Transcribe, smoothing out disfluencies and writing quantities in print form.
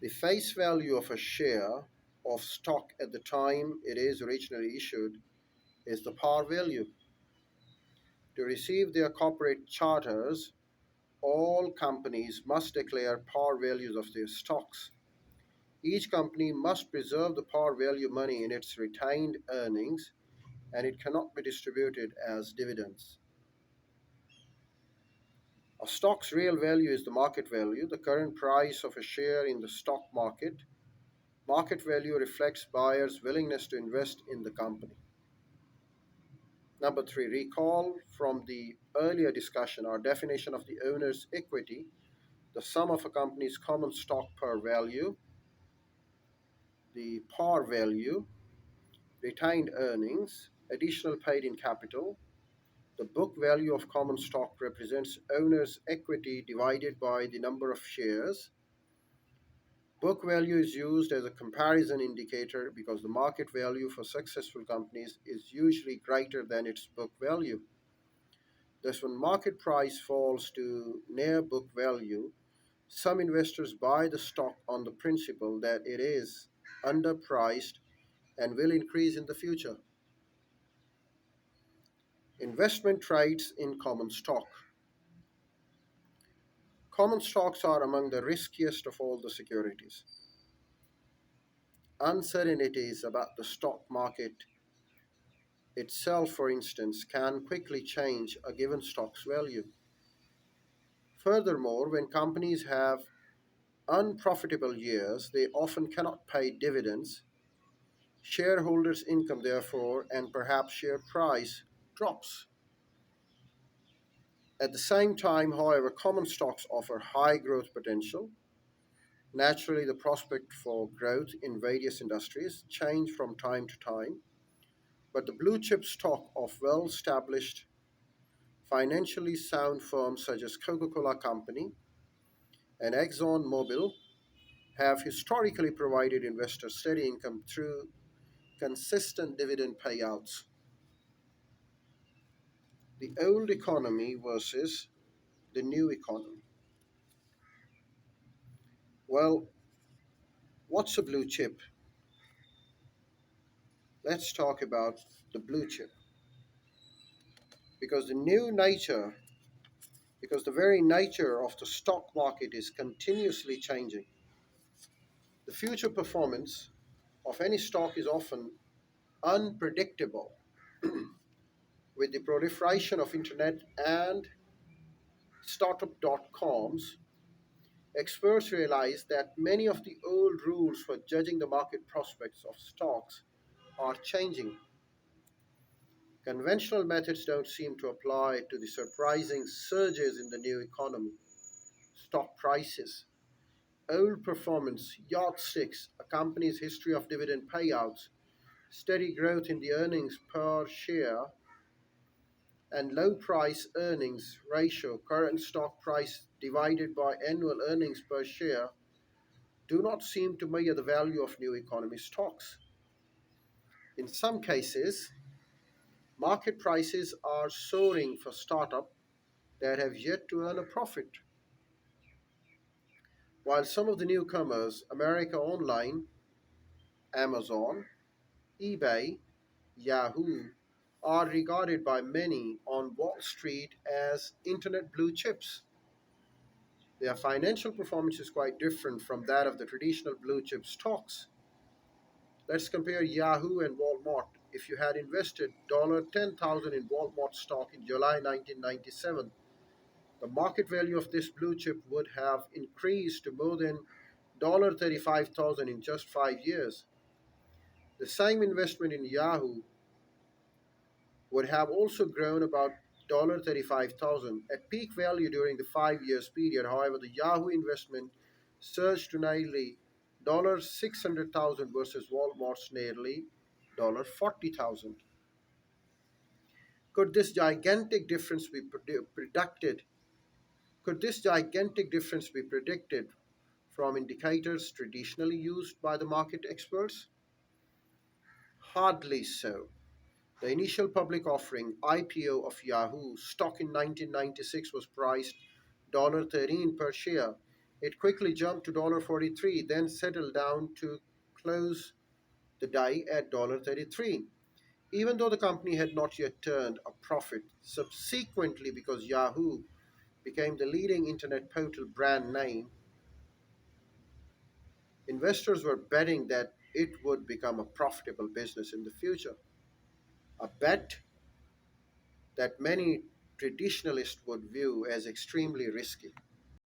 The face value of a share of stock at the time it is originally issued is the par value. To receive their corporate charters, all companies must declare par values of their stocks. Each company must preserve the par value money in its retained earnings and it cannot be distributed as dividends. A stock's real value is the market value, the current price of a share in the stock market. Market value reflects buyers' willingness to invest in the company. Number three, recall from the earlier discussion our definition of the owner's equity, the sum of a company's common stock per value, the par value, retained earnings, additional paid in capital. The book value of common stock represents owner's equity divided by the number of shares. Book value is used as a comparison indicator because the market value for successful companies is usually greater than its book value. Thus, when market price falls to near book value, some investors buy the stock on the principle that it is underpriced and will increase in the future. Investment trades in common stock. Common stocks are among the riskiest of all the securities. Uncertainties about the stock market itself, for instance, can quickly change a given stock's value. Furthermore, when companies have unprofitable years, they often cannot pay dividends. Shareholders' income, therefore, and perhaps share price drops. At the same time, however, common stocks offer high growth potential. Naturally, the prospect for growth in various industries change from time to time, but the blue chip stock of well established, financially sound firms such as Coca Cola Company and ExxonMobil have historically provided investors steady income through consistent dividend payouts. The old economy versus the new economy. Well, what's a blue chip? Let's talk about the blue chip because the new nature, because the very nature of the stock market is continuously changing. The future performance of any stock is often unpredictable. With the proliferation of internet and startup.coms, experts realize that many of the old rules for judging the market prospects of stocks are changing. Conventional methods don't seem to apply to the surprising surges in the new economy. Stock prices, old performance, yardsticks, a company's history of dividend payouts, steady growth in the earnings per share, and low price earnings ratio, current stock price divided by annual earnings per share, do not seem to measure the value of new economy stocks. In some cases, market prices are soaring for startups that have yet to earn a profit, while some of the newcomers, America Online, Amazon, eBay, Yahoo, are regarded by many on Wall Street as internet blue chips. Their financial performance is quite different from that of the traditional blue chip stocks. Let's compare Yahoo and Walmart. If you had invested $10,000 in Walmart stock in July 1997, the market value of this blue chip would have increased to more than $35,000 in just 5 years. The same investment in Yahoo would have also grown about $35,000 at peak value during the 5 years period. However, the Yahoo investment surged to nearly $600,000 versus Walmart's nearly $40,000. Could this gigantic difference be predicted? Could this gigantic difference be predicted from indicators traditionally used by the market experts? Hardly so. The initial public offering (IPO) of Yahoo stock in 1996 was priced $13 per share. It quickly jumped to $43, then settled down to close the day at $33. Even though the company had not yet turned a profit, subsequently, because Yahoo became the leading internet portal brand name, investors were betting that it would become a profitable business in the future. A bet that many traditionalists would view as extremely risky.